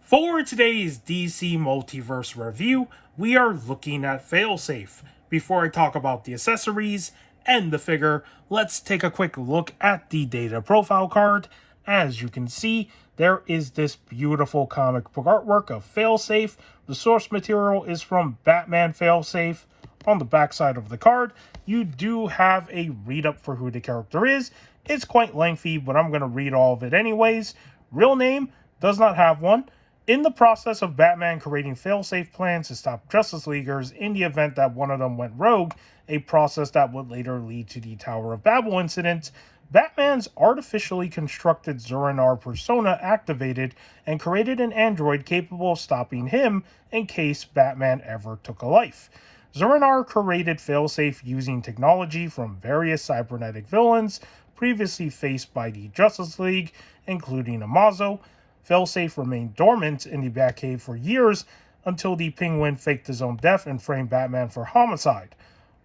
For today's DC Multiverse review, we are looking at Failsafe. Before I talk about the accessories and the figure, let's take a quick look at the data profile card. As you can see, there is this beautiful comic book artwork of Failsafe. The source material is from Batman Failsafe. On the backside of the card, you do have a read-up for who the character is. It's quite lengthy, but I'm going to read all of it anyways. Real name, does not have one. In the process of Batman creating failsafe plans to stop Justice Leaguers in the event that one of them went rogue, a process that would later lead to the Tower of Babel incident, Batman's artificially constructed Zur-En-Arrh persona activated and created an android capable of stopping him in case Batman ever took a life. Zur-En-Arrh created Failsafe using technology from various cybernetic villains previously faced by the Justice League, including Amazo. Failsafe remained dormant in the Batcave for years until the Penguin faked his own death and framed Batman for homicide.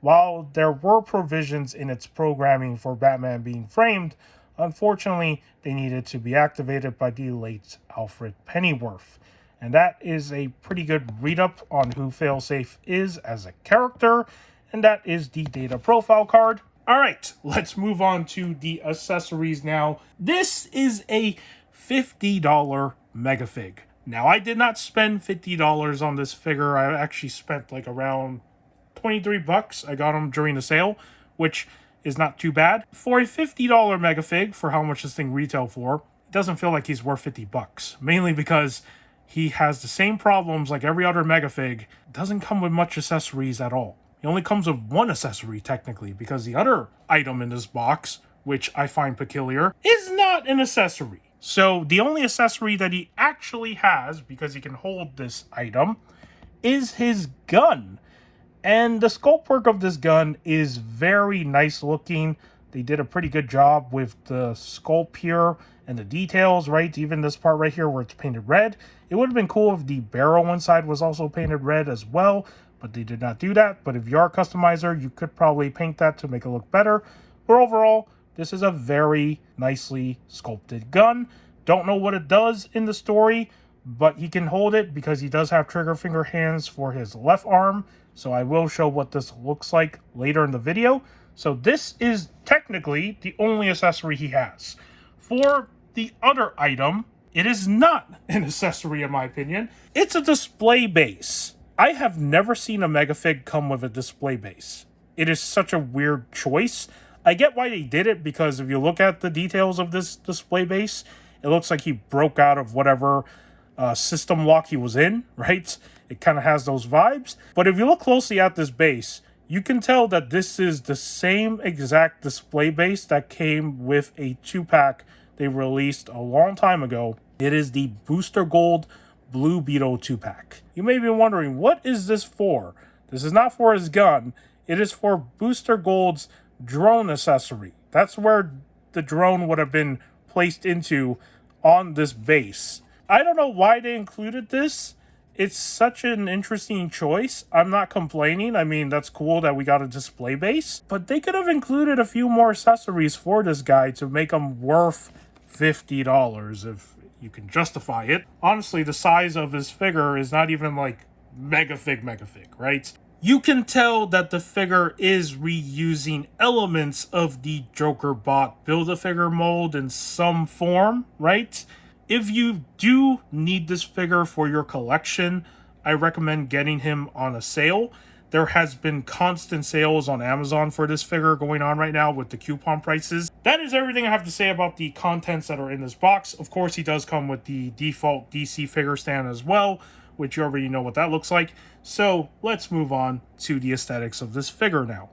While there were provisions in its programming for Batman being framed, unfortunately they needed to be activated by the late Alfred Pennyworth. And that is a pretty good read-up on who Failsafe is as a character, and that is the data profile card. Alright, let's move on to the accessories now. This is a $50 mega fig. Now, I did not spend $50 on this figure. I actually spent like around 23 bucks. I got them during the sale, which is not too bad. For a $50 mega fig, for how much this thing retail for, it doesn't feel like he's worth 50 bucks. Mainly because he has the same problems like every other mega fig. Doesn't come with much accessories at all. He only comes with one accessory, technically, because the other item in this box, which I find peculiar, is not an accessory. So the only accessory that he actually has, because he can hold this item, is his gun. And the sculpt work of this gun is very nice looking. They did a pretty good job with the sculpt here and the details, right? Even this part right here where it's painted red. It would have been cool if the barrel inside was also painted red as well, but they did not do that. But if you are a customizer, you could probably paint that to make it look better. But overall, this is a very nicely sculpted gun. Don't know what it does in the story, but he can hold it because he does have trigger finger hands for his left arm. So I will show what this looks like later in the video. So this is technically the only accessory he has. For the other item, it is not an accessory in my opinion. It's a display base. I have never seen a Megafig come with a display base. It is such a weird choice. I get why they did it, because if you look at the details of this display base, it looks like he broke out of whatever system lock he was in, right? It kind of has those vibes. But if you look closely at this base, you can tell that this is the same exact display base that came with a 2-pack they released a long time ago. It is the Booster Gold Blue Beetle 2-pack. You may be wondering, what is this for? This is not for his gun. It is for Booster Gold's drone accessory. That's where the drone would have been placed into on this base. I don't know why they included this. It's such an interesting choice. I'm not complaining. I mean, that's cool that we got a display base, but they could have included a few more accessories for this guy to make him worth $50 if you can justify it. Honestly, the size of this figure is not even like mega fig, right? You can tell that the figure is reusing elements of the Joker bot Build-A-Figure mold in some form, right? If you do need this figure for your collection, I recommend getting him on a sale. There has been constant sales on Amazon for this figure going on right now with the coupon prices. That is everything I have to say about the contents that are in this box. Of course, he does come with the default DC figure stand as well, which you already know what that looks like. So let's move on to the aesthetics of this figure now.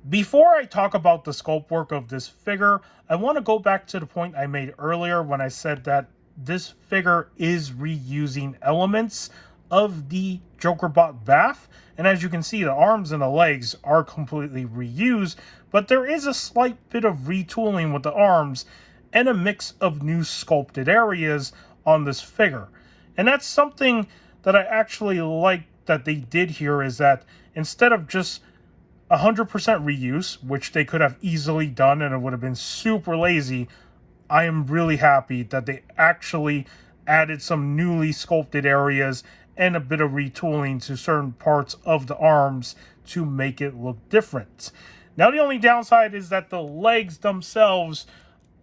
Before I talk about the sculpt work of this figure, I want to go back to the point I made earlier when I said that this figure is reusing elements of the Jokerbot bath. And as you can see, the arms and the legs are completely reused, but there is a slight bit of retooling with the arms and a mix of new sculpted areas on this figure. And that's something that I actually like that they did here, is that instead of just 100% reuse, which they could have easily done and it would have been super lazy, I am really happy that they actually added some newly sculpted areas and a bit of retooling to certain parts of the arms to make it look different. Now, the only downside is that the legs themselves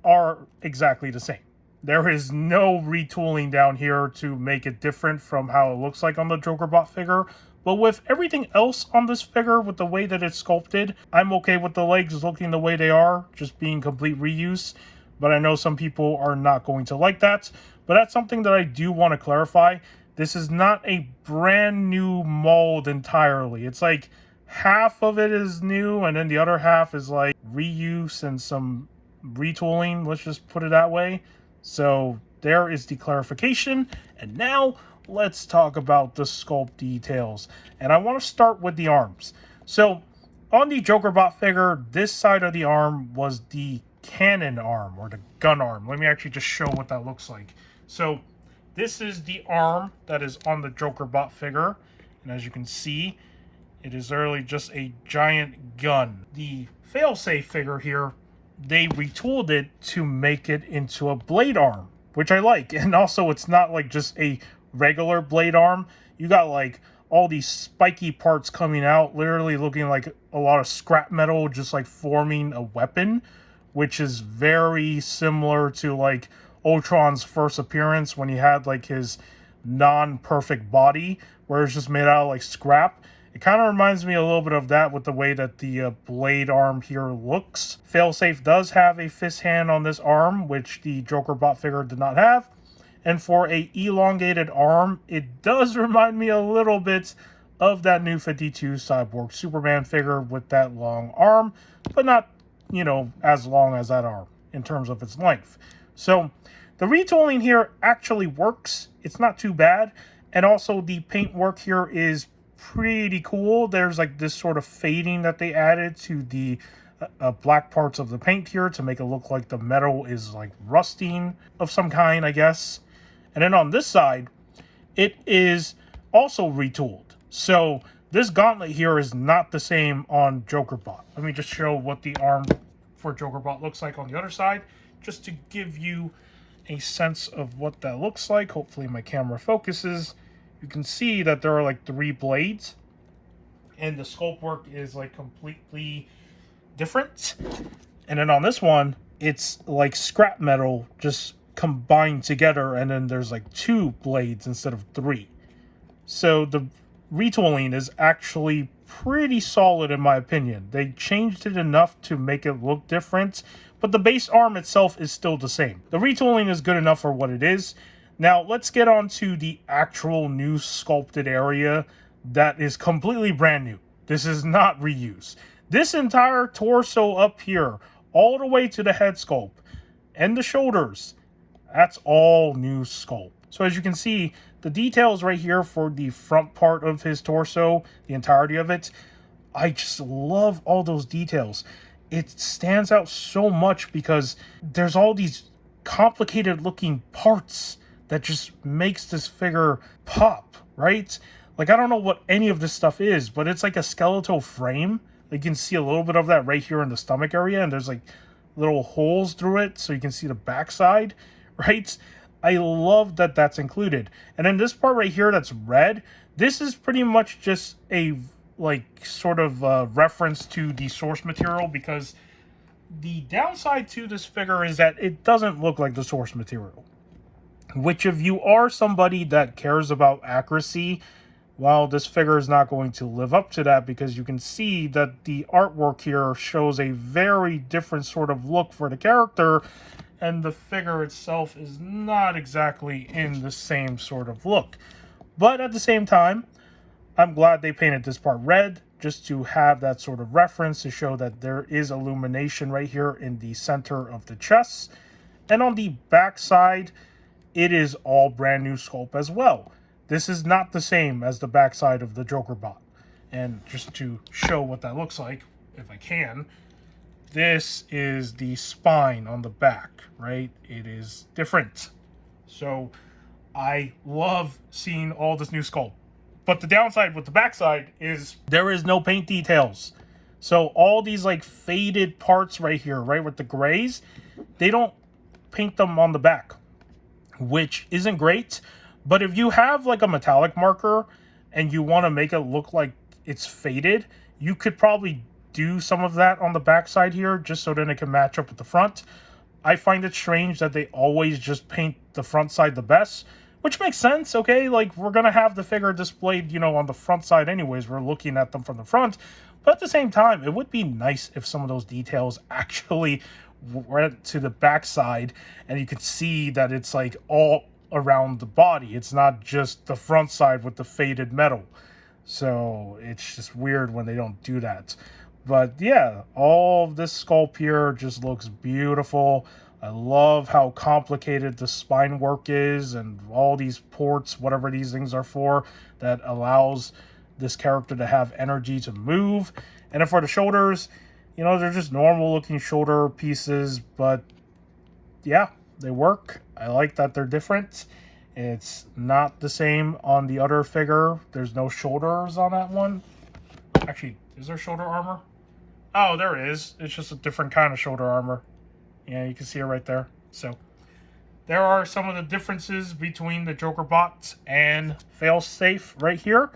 are exactly the same. There is no retooling down here to make it different from how it looks like on the JokerBot figure. But with everything else on this figure, with the way that it's sculpted, I'm okay with the legs looking the way they are, just being complete reuse. But I know some people are not going to like that. But that's something that I do want to clarify. This is not a brand new mold entirely. It's like half of it is new, and then the other half is like reuse and some retooling. Let's just put it that way. So there is the clarification. And now let's talk about the sculpt details. And I want to start with the arms. So on the JokerBot figure, this side of the arm was the cannon arm, or the gun arm. Let me actually just show what that looks like. So this is the arm that is on the JokerBot figure. And as you can see, it is literally just a giant gun. The Failsafe figure here, they retooled it to make it into a blade arm, which I like. And also, it's not like just a regular blade arm. You got like all these spiky parts coming out, literally looking like a lot of scrap metal, just like forming a weapon, which is very similar to like Ultron's first appearance when he had like his non-perfect body, where it's just made out of like scrap. It kind of reminds me a little bit of that with the way that the blade arm here looks. Failsafe does have a fist hand on this arm, which the JokerBot figure did not have. And for a elongated arm, it does remind me a little bit of that New 52 Cyborg Superman figure with that long arm, but not, you know, as long as that arm in terms of its length. So the retooling here actually works. It's not too bad. And also the paint work here is pretty cool. There's like this sort of fading that they added to the black parts of the paint here to make it look like the metal is like rusting of some kind, I guess. And then on this side, it is also retooled. So this gauntlet here is not the same on JokerBot. Let me just show what the arm for JokerBot looks like on the other side, just to give you a sense of what that looks like. Hopefully my camera focuses. You can see that there are like 3 blades, and the sculpt work is like completely different. And then on this one, it's like scrap metal just combined together, and then there's like 2 blades instead of 3. So the retooling is actually pretty solid in my opinion. They changed it enough to make it look different, but the base arm itself is still the same. The retooling is good enough for what it is. Now, let's get on to the actual new sculpted area that is completely brand new. This is not reuse. This entire torso up here, all the way to the head sculpt and the shoulders, that's all new sculpt. So as you can see, the details right here for the front part of his torso, the entirety of it, I just love all those details. It stands out so much because there's all these complicated looking parts that just makes this figure pop, right? Like, I don't know what any of this stuff is, but it's like a skeletal frame. You can see a little bit of that right here in the stomach area, and there's like little holes through it so you can see the backside, right? I love that that's included. And then this part right here that's red, this is pretty much just a like sort of reference to the source material, because the downside to this figure is that it doesn't look like the source material. Which, if you are somebody that cares about accuracy, well, this figure is not going to live up to that, because you can see that the artwork here shows a very different sort of look for the character, and the figure itself is not exactly in the same sort of look. But at the same time, I'm glad they painted this part red, just to have that sort of reference to show that there is illumination right here in the center of the chest. And on the back side, it is all brand new sculpt as well. This is not the same as the backside of the JokerBot. And just to show what that looks like, if I can, this is the spine on the back, right? It is different. So I love seeing all this new sculpt. But the downside with the backside is there is no paint details. So all these like faded parts right here, right, with the grays, they don't paint them on the back. which isn't great. But if you have like a metallic marker and you want to make it look like it's faded, you could probably do some of that on the backside here just so then it can match up with the front. I find it strange that they always just paint the front side the best, which makes sense, okay? Like, we're going to have the figure displayed, you know, on the front side anyways. We're looking at them from the front. But at the same time, it would be nice if some of those details actually went to the back side and you could see that it's like all around the body. It's not just the front side with the faded metal. So it's just weird when they don't do that. But yeah, all of this sculpt here just looks beautiful. I love how complicated the spine work is and all these ports, whatever these things are for, that allows this character to have energy to move. And then for the shoulders, you know, they're just normal looking shoulder pieces, but yeah, they work. I like that they're different. It's not the same on the other figure. There's no shoulders on that one. Actually, is there shoulder armor? Oh, there is. It's just a different kind of shoulder armor. Yeah, you can see it right there. So, there are some of the differences between the Joker bot and Failsafe right here.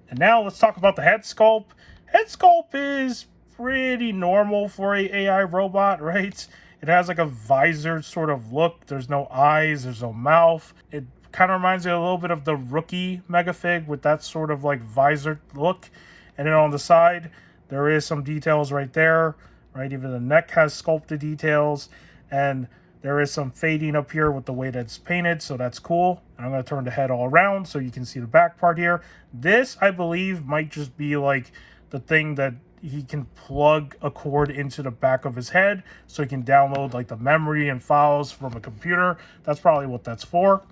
And now let's talk about the head sculpt. Head sculpt is pretty normal for a AI robot, right? It has like a visor sort of look. There's no eyes, there's no mouth. It kind of reminds me a little bit of the Rookie Megafig with that sort of like visor look. And then on the side, there is some details right there, right? Even the neck has sculpted details, and there is some fading up here with the way that's painted, so that's cool. And I'm going to turn the head all around so you can see the back part here. This, I believe, might just be like the thing that he can plug a cord into the back of his head so he can download like the memory and files from a computer. That's probably what that's for.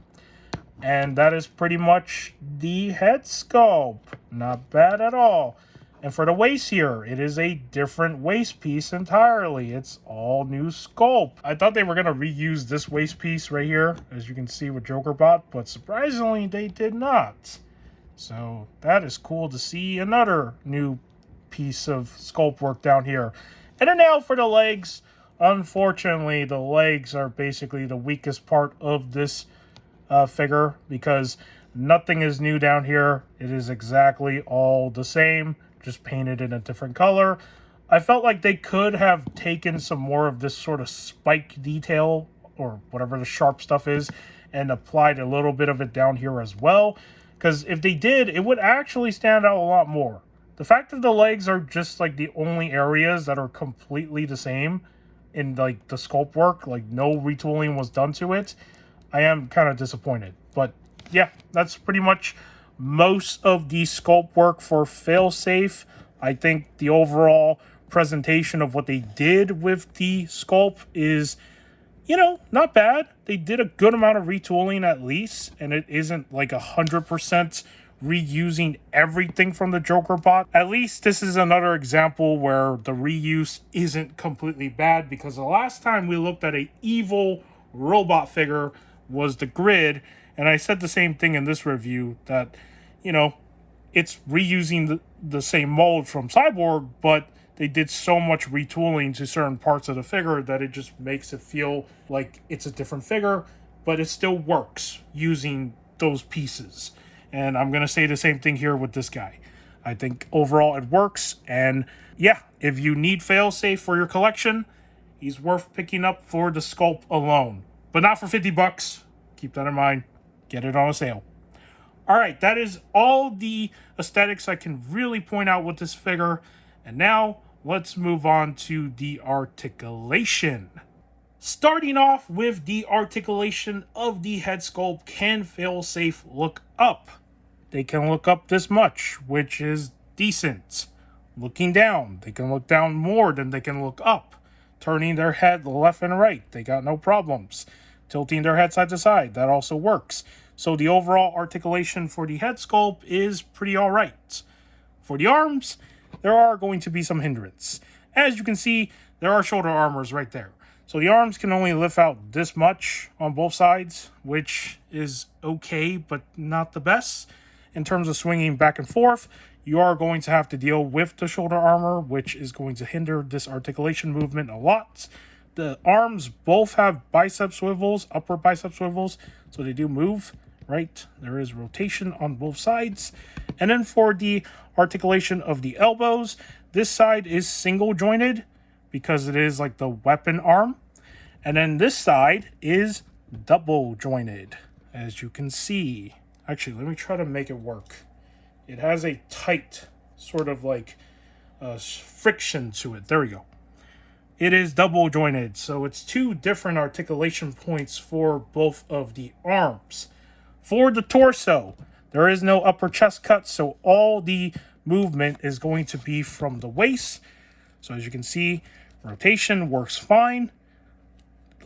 And that is pretty much the head sculpt. Not bad at all. And for the waist here, it is a different waist piece entirely. It's all new sculpt. I thought they were going to reuse this waist piece right here, as you can see with JokerBot, but surprisingly, they did not. So that is cool to see. Another new piece of sculpt work down here. And then now for the legs. Unfortunately, the legs are basically the weakest part of this figure because nothing is new down here. It is exactly all the same, just painted in a different color. I felt like they could have taken some more of this sort of spike detail or whatever the sharp stuff is and applied a little bit of it down here as well, because if they did, it would actually stand out a lot more. The fact that the legs are just like the only areas that are completely the same in like the sculpt work, like no retooling was done to it, I am kind of disappointed. But yeah, that's pretty much most of the sculpt work for Failsafe. I think the overall presentation of what they did with the sculpt is, you know, not bad. They did a good amount of retooling at least, and it isn't like 100% reusing everything from the Joker bot. At least this is another example where the reuse isn't completely bad, because the last time we looked at a evil robot figure was the Grid, and I said the same thing in this review, that, you know, it's reusing the same mold from Cyborg, but they did so much retooling to certain parts of the figure that it just makes it feel like it's a different figure, but it still works using those pieces. And I'm going to say the same thing here with this guy. I think overall it works, and yeah, if you need Failsafe for your collection, he's worth picking up for the sculpt alone. But not for $50. Keep that in mind. Get it on a sale. Alright, that is all the aesthetics I can really point out with this figure. And now, let's move on to the articulation. Starting off with the articulation of the head sculpt, can Failsafe look up? They can look up this much, which is decent. Looking down, they can look down more than they can look up. Turning their head left and right, they got no problems. Tilting their head side to side, that also works. So the overall articulation for the head sculpt is pretty alright. For the arms, there are going to be some hindrance. As you can see, there are shoulder armors right there. So the arms can only lift out this much on both sides, which is okay, but not the best. In terms of swinging back and forth, you are going to have to deal with the shoulder armor, which is going to hinder this articulation movement a lot. The arms both have bicep swivels, upper bicep swivels, so they do move, right? There is rotation on both sides. And then for the articulation of the elbows, this side is single jointed because it is like the weapon arm. And then this side is double jointed, as you can see. Actually, let me try to make it work. It has a tight sort of like friction to it. There we go. It is double jointed, so it's two different articulation points for both of the arms. For the torso, there is no upper chest cut, so all the movement is going to be from the waist. So as you can see, rotation works fine.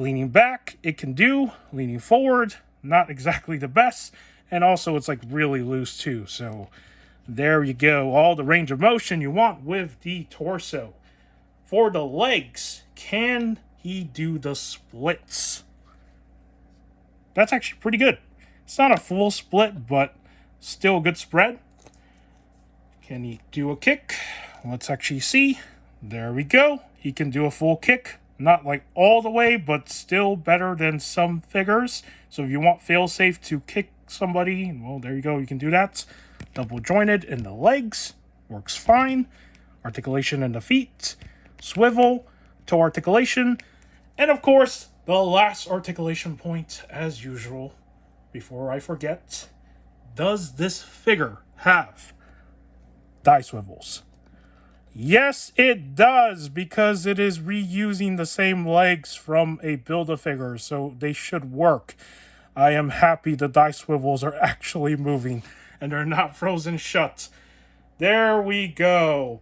Leaning back, it can do. Leaning forward, not exactly the best. And also, it's like really loose too. So there you go. All the range of motion you want with the torso. For the legs, can he do the splits? That's actually pretty good. It's not a full split, but still a good spread. Can he do a kick? Let's actually see. There we go. He can do a full kick. Not like all the way, but still better than some figures. So if you want Failsafe to kick somebody, well, there you go. You can do that. Double jointed in the legs. Works fine. Articulation in the feet. Swivel, toe articulation. And of course, the last articulation point, as usual, before I forget. Does this figure have thigh swivels? Yes, it does, because it is reusing the same legs from a Build-A-Figure, so they should work. I am happy the thigh swivels are actually moving, and they're not frozen shut. There we go.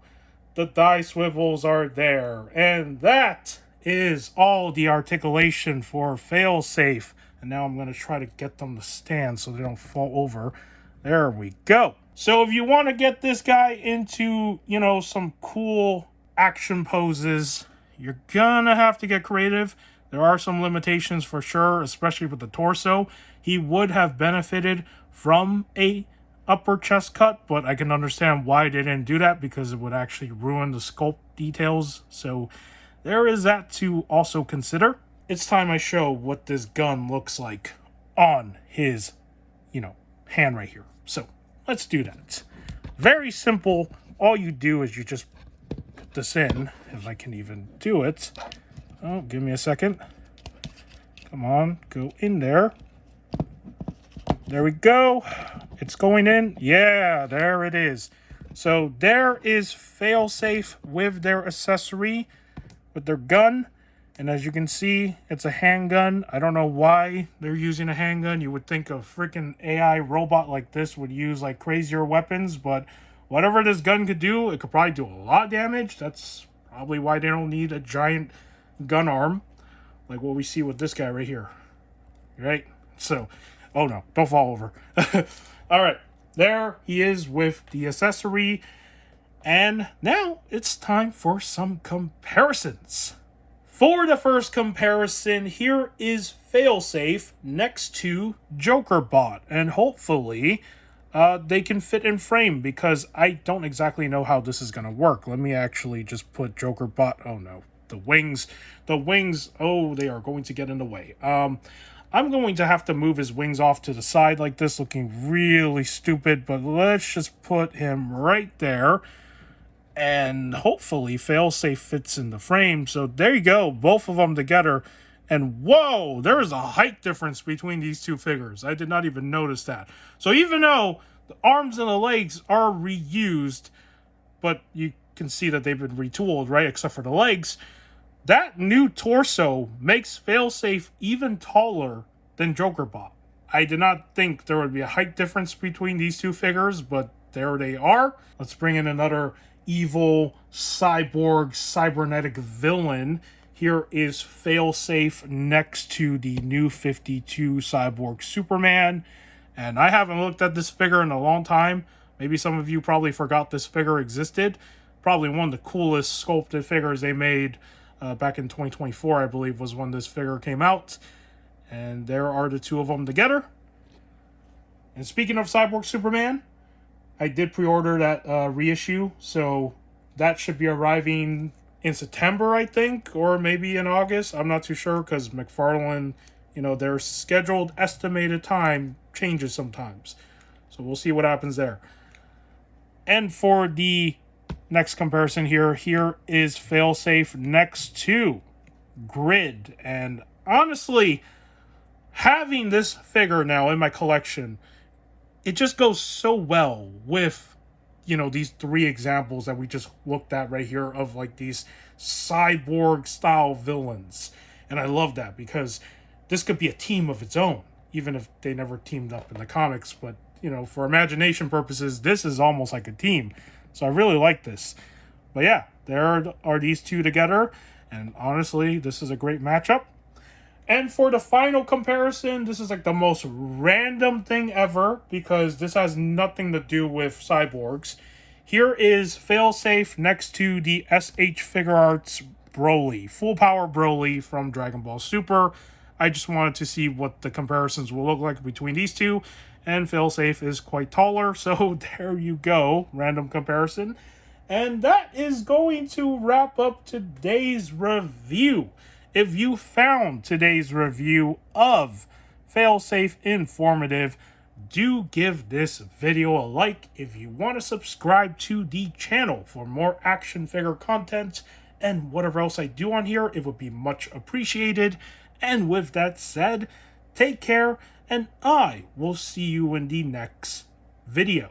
The thigh swivels are there, and that is all the articulation for Failsafe. And now I'm going to try to get them to stand so they don't fall over. There we go. So if you want to get this guy into, some cool action poses, you're gonna have to get creative. There are some limitations for sure, especially with the torso. He would have benefited from a upper chest cut, but I can understand why they didn't do that, because it would actually ruin the sculpt details. So there is that to also consider. It's time I show what this gun looks like on his, hand right here. So let's do that. Very simple. All you do is you just put this in, if I can even do it. Oh, give me a second. Come on, go in there. There we go. It's going in. Yeah, there it is. So there is Failsafe with their accessory, with their gun. And as you can see, it's a handgun. I don't know why they're using a handgun. You would think a freaking AI robot like this would use like crazier weapons, but whatever this gun could do, it could probably do a lot of damage. That's probably why they don't need a giant gun arm like what we see with this guy right here. Right? So, oh no, don't fall over. All right, there he is with the accessory. And now it's time for some comparisons. For the first comparison, here is Failsafe next to JokerBot, and hopefully they can fit in frame, because I don't exactly know how this is going to work. Let me actually just put JokerBot. Oh no, the wings, oh, they are going to get in the way. I'm going to have to move his wings off to the side like this, looking really stupid, but let's just put him right there. And hopefully Failsafe fits in the frame. So there you go, both of them together. And whoa, there is a height difference between these two figures. I did not even notice that. So even though the arms and the legs are reused, but you can see that they've been retooled, right? Except for the legs. That new torso makes Failsafe even taller than JokerBot. I did not think there would be a height difference between these two figures, but there they are. Let's bring in another evil cyborg cybernetic villain. Here is Failsafe next to the new 52 cyborg Superman. And I haven't looked at this figure in a long time. Maybe some of you probably forgot this figure existed. Probably one of the coolest sculpted figures they made back in 2024, I believe, was when this figure came out. And there are the two of them together. And speaking of Cyborg Superman, I did pre-order that reissue, so that should be arriving in September, I think, or maybe in August. I'm not too sure because Mcfarlane, their scheduled estimated time changes sometimes. So we'll see what happens there. And for the next comparison here is Failsafe next to Grid. And honestly, having this figure now in my collection, it just goes so well with, these three examples that we just looked at right here of like these cyborg style villains. And I love that because this could be a team of its own, even if they never teamed up in the comics. But, for imagination purposes, this is almost like a team. So I really like this. But yeah, there are these two together. And honestly, this is a great matchup. And for the final comparison, this is like the most random thing ever because this has nothing to do with cyborgs. Here is Failsafe next to the SH Figure Arts Broly, full power Broly from Dragon Ball Super. I just wanted to see what the comparisons will look like between these two. And Failsafe is quite taller, so there you go, random comparison. And that is going to wrap up today's review. If you found today's review of Failsafe informative, do give this video a like. If you want to subscribe to the channel for more action figure content and whatever else I do on here, it would be much appreciated. And with that said, take care, and I will see you in the next video.